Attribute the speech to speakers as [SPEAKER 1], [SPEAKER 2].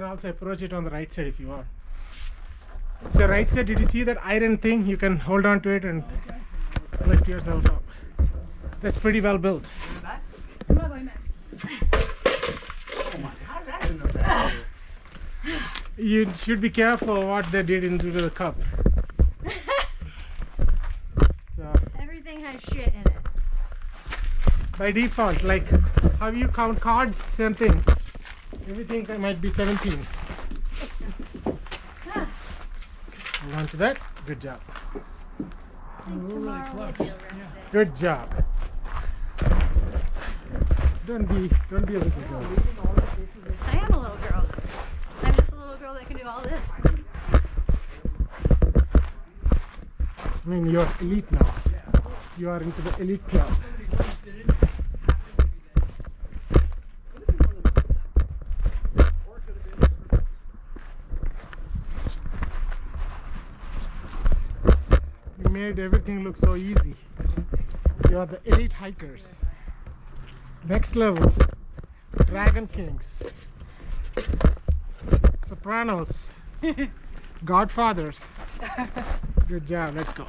[SPEAKER 1] also approach it on the right side if you want. It's the right side. Did you see that iron thing? You can hold on to it and lift yourself up. That's pretty well built. You should be careful what they did into the cup. So,
[SPEAKER 2] everything has shit in it.
[SPEAKER 1] by default, like how you count cards, same thing. Everything might be 17. Hold on to that. Good job.
[SPEAKER 2] I think tomorrow will be a rest day.
[SPEAKER 1] Good job. Don't be a little girl.
[SPEAKER 2] I am a little girl. I'm just a little girl that can do all this.
[SPEAKER 1] I mean, you're elite now. You are into the elite club. You made everything look so easy. You are the elite hikers. Next level. Dragon Kings. Sopranos. Godfathers. Good job. Let's go.